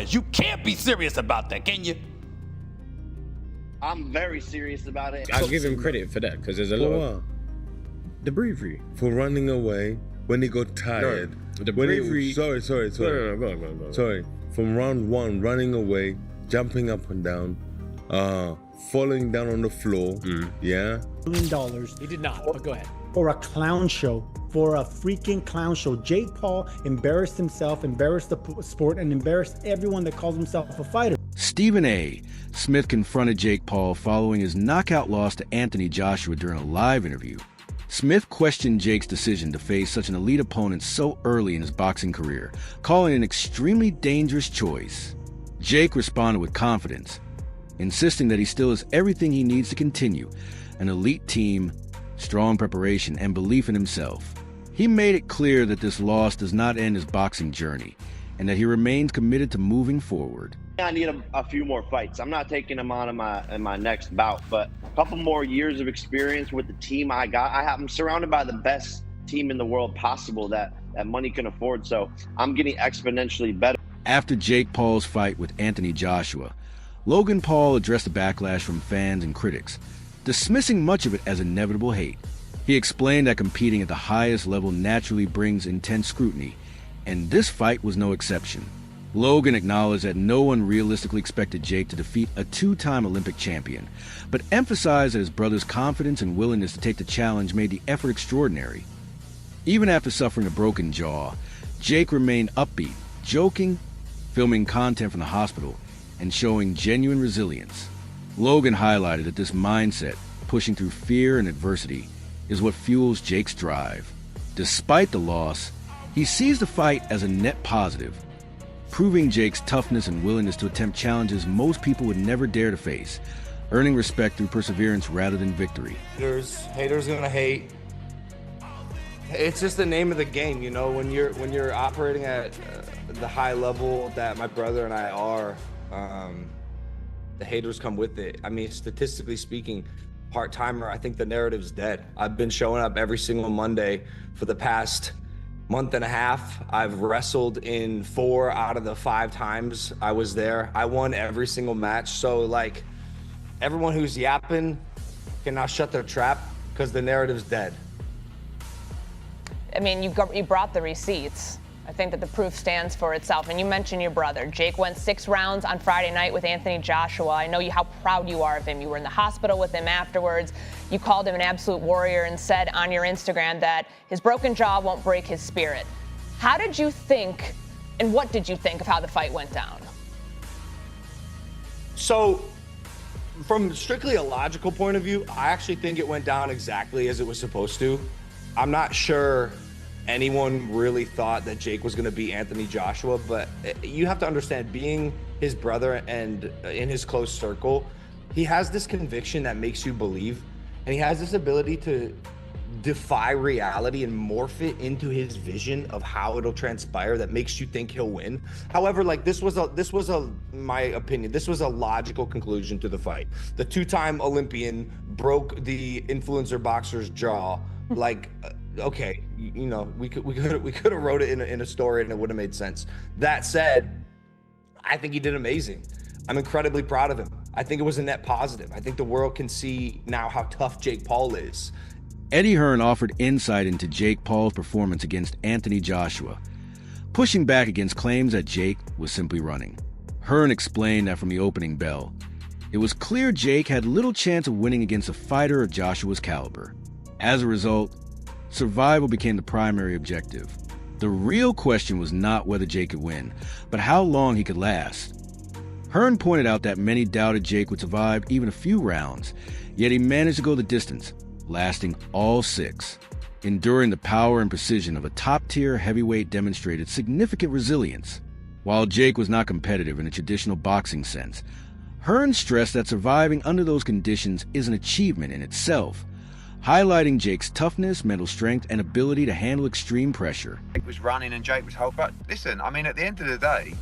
You can't be serious about that, can you? I'm very serious about it. I'll give him credit for that because there's a lot of the bravery. For running away when he got tired. No, the when bravery. Sorry. No, go on. Sorry. From round one, running away, jumping up and down, falling down on the floor. Yeah. $1 million. He did not, but go ahead. For a clown show, for a freaking clown show. Jake Paul embarrassed himself, embarrassed the sport, and embarrassed everyone that calls himself a fighter. Stephen A. Smith confronted Jake Paul following his knockout loss to Anthony Joshua during a live interview. Smith questioned Jake's decision to face such an elite opponent so early in his boxing career, calling it an extremely dangerous choice. Jake responded with confidence, insisting that he still has everything he needs to continue: an elite team, strong preparation, and belief in himself. He made it clear that this loss does not end his boxing journey, and that he remains committed to moving forward. I need a few more fights. I'm not taking them on in my next bout, but a couple more years of experience with the team I got. I'm surrounded by the best team in the world possible that money can afford, so I'm getting exponentially better. After Jake Paul's fight with Anthony Joshua, Logan Paul addressed the backlash from fans and critics, dismissing much of it as inevitable hate. He explained that competing at the highest level naturally brings intense scrutiny, and this fight was no exception. Logan acknowledged that no one realistically expected Jake to defeat a two-time Olympic champion, but emphasized that his brother's confidence and willingness to take the challenge made the effort extraordinary. Even after suffering a broken jaw, Jake remained upbeat, joking, filming content from the hospital, and showing genuine resilience. Logan highlighted that this mindset, pushing through fear and adversity, is what fuels Jake's drive. Despite the loss, he sees the fight as a net positive, proving Jake's toughness and willingness to attempt challenges most people would never dare to face, earning respect through perseverance rather than victory. Haters gonna hate. It's just the name of the game, you know. When you're operating at the high level that my brother and I are, the haters come with it. I mean, statistically speaking, part-timer, I think the narrative's dead. I've been showing up every single Monday for the past month and a half. I've wrestled in 4 out of the 5 times I was there. I won every single match. So like, everyone who's yapping can now shut their trap because the narrative's dead. I mean, you brought the receipts. I think that the proof stands for itself. And you mentioned your brother. Jake went 6 rounds on Friday night with Anthony Joshua. I know how proud you are of him. You were in the hospital with him afterwards. You called him an absolute warrior and said on your Instagram that his broken jaw won't break his spirit. How did you think, and what did you think of how the fight went down? So, from strictly a logical point of view, I actually think it went down exactly as it was supposed to. I'm not sure anyone really thought that Jake was going to beat Anthony Joshua, but you have to understand, being his brother and in his close circle, he has this conviction that makes you believe, and he has this ability to defy reality and morph it into his vision of how it'll transpire that makes you think he'll win. However, like this was my opinion, this was a logical conclusion to the fight. The 2-time Olympian broke the influencer boxer's jaw. Like, okay, you know, we could have wrote it in a story and it would have made sense. That said, I think he did amazing. I'm incredibly proud of him. I think it was a net positive. I think the world can see now how tough Jake Paul is. Eddie Hearn offered insight into Jake Paul's performance against Anthony Joshua, pushing back against claims that Jake was simply running. Hearn explained that from the opening bell, it was clear Jake had little chance of winning against a fighter of Joshua's caliber. As a result, survival became the primary objective. The real question was not whether Jake could win, but how long he could last. Hearn pointed out that many doubted Jake would survive even a few rounds, yet he managed to go the distance, lasting all 6. Enduring the power and precision of a top-tier heavyweight demonstrated significant resilience. While Jake was not competitive in a traditional boxing sense, Hearn stressed that surviving under those conditions is an achievement in itself, highlighting Jake's toughness, mental strength, and ability to handle extreme pressure. Jake was running and Jake was hold back. Listen, I mean, at the end of the day,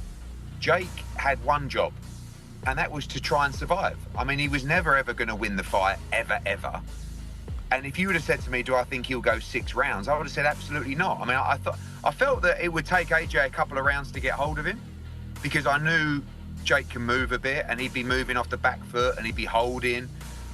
Jake had one job, and that was to try and survive. I mean, he was never ever going to win the fight, ever. And if you would have said to me, do I think he'll go 6 rounds? I would have said absolutely not. I mean, I felt that it would take AJ a couple of rounds to get hold of him. because I knew Jake can move a bit and he'd be moving off the back foot and he'd be holding.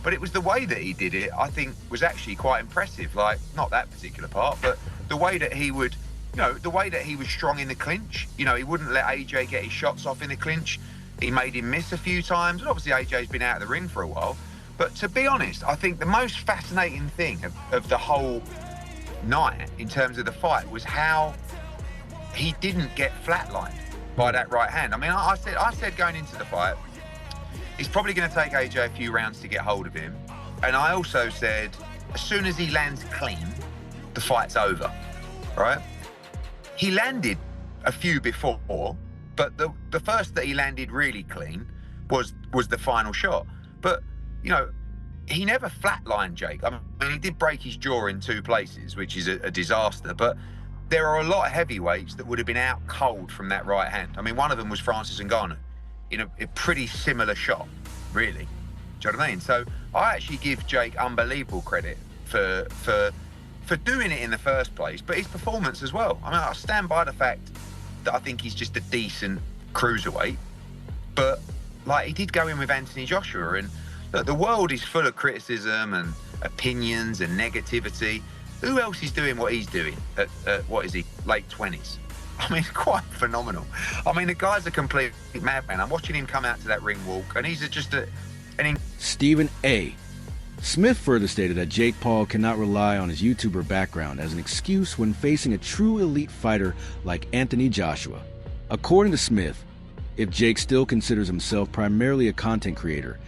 But it was the way that he did it, I think, was actually quite impressive. Like, not that particular part, but the way that he would, the way that he was strong in the clinch. He wouldn't let AJ get his shots off in the clinch. He made him miss a few times. And obviously AJ's been out of the ring for a while. But to be honest, I think the most fascinating thing of the whole night in terms of the fight was how he didn't get flatlined by that right hand. I mean, I said going into the fight, it's probably going to take AJ a few rounds to get hold of him. And I also said, as soon as he lands clean, the fight's over, right? He landed a few before, but the first that he landed really clean was the final shot. But, he never flatlined Jake. I mean, he did break his jaw in 2 places, which is a disaster, but there are a lot of heavyweights that would have been out cold from that right hand. I mean, one of them was Francis Ngannou in a pretty similar shot, really. Do you know what I mean? So I actually give Jake unbelievable credit for doing it in the first place, but his performance as well. I mean, I stand by the fact that I think he's just a decent cruiserweight, but he did go in with Anthony Joshua, and look, the world is full of criticism and opinions and negativity. Who else is doing what he's doing at what is he, late 20s? I mean, quite phenomenal. I mean, the guy's a complete madman. I'm watching him come out to that ring walk, and he's just Stephen A. Smith further stated that Jake Paul cannot rely on his YouTuber background as an excuse when facing a true elite fighter like Anthony Joshua. According to Smith, if Jake still considers himself primarily a content creator,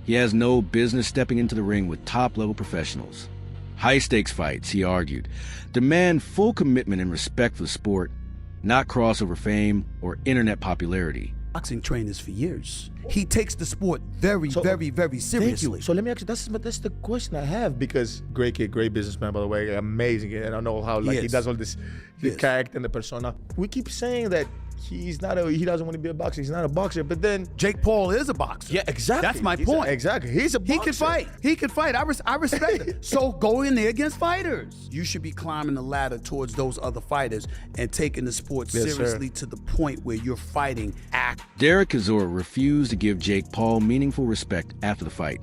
he has no business stepping into the ring with top-level professionals. High-stakes fights, he argued, demand full commitment and respect for the sport, not crossover fame or internet popularity. Boxing trainers for years. He takes the sport very seriously. Thank you. So let me ask you, that's the question I have, because great kid, great businessman, by the way, amazing. And I know how he does all this, the character and the persona. We keep saying that he doesn't want to be a boxer. He's not a boxer, but then Jake Paul is a boxer. Yeah, exactly. That's my point. Exactly. He's a boxer. He can fight. I respect it. So go in there against fighters. You should be climbing the ladder towards those other fighters and taking the sport seriously to the point where you're fighting Derek Chisora refused to give Jake Paul meaningful respect after the fight,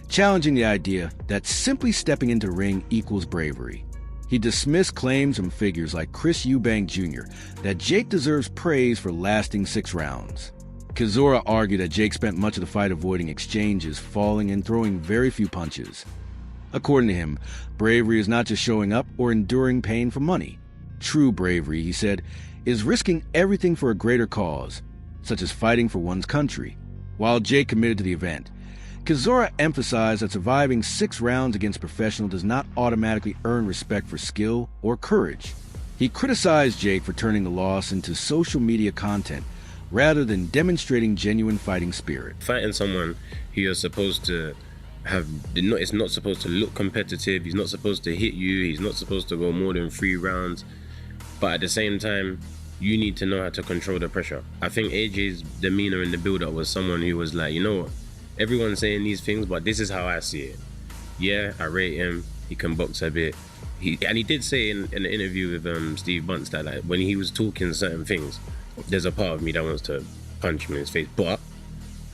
challenging the idea that simply stepping into the ring equals bravery. He dismissed claims from figures like Chris Eubank Jr. that Jake deserves praise for lasting 6 rounds. Chisora argued that Jake spent much of the fight avoiding exchanges, falling and throwing very few punches. According to him, bravery is not just showing up or enduring pain for money. True bravery, he said, is risking everything for a greater cause, such as fighting for one's country. While Jake committed to the event, Chisora emphasized that surviving 6 rounds against professional does not automatically earn respect for skill or courage. He criticized Jake for turning the loss into social media content rather than demonstrating genuine fighting spirit. Fighting someone who you're supposed to it's not supposed to look competitive, he's not supposed to hit you, he's not supposed to go more than 3 rounds, but at the same time, you need to know how to control the pressure. I think AJ's demeanor in the build-up was someone who was like, you know what? Everyone's saying these things, but this is how I see it. Yeah, I rate him. He can box a bit. He did say in an interview with Steve Bunce that when he was talking certain things, there's a part of me that wants to punch him in his face, but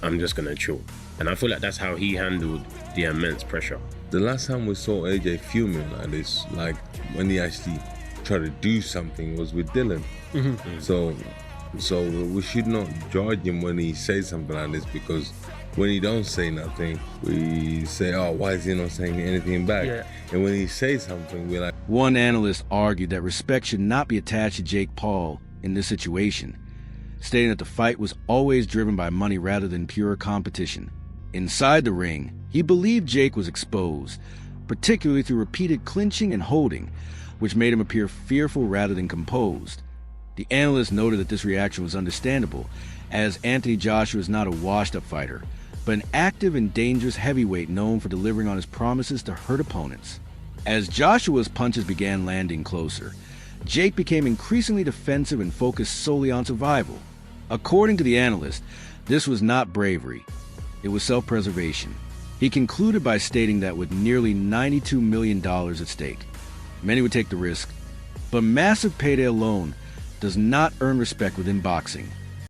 I'm just gonna chill. And I feel like that's how he handled the immense pressure. The last time we saw AJ fuming like this, like when he actually tried to do something, was with Dylan. So we should not judge him when he says something like this, because when he don't say nothing, we say, oh, why is he not saying anything back? Yeah. And when he says something, we're like... One analyst argued that respect should not be attached to Jake Paul in this situation, stating that the fight was always driven by money rather than pure competition. Inside the ring, he believed Jake was exposed, particularly through repeated clinching and holding, which made him appear fearful rather than composed. The analyst noted that this reaction was understandable, as Anthony Joshua is not a washed-up fighter, but an active and dangerous heavyweight known for delivering on his promises to hurt opponents. As Joshua's punches began landing closer, Jake became increasingly defensive and focused solely on survival. According to the analyst, this was not bravery, it was self-preservation. He concluded by stating that with nearly $92 million at stake, many would take the risk, but massive payday alone does not earn respect within boxing.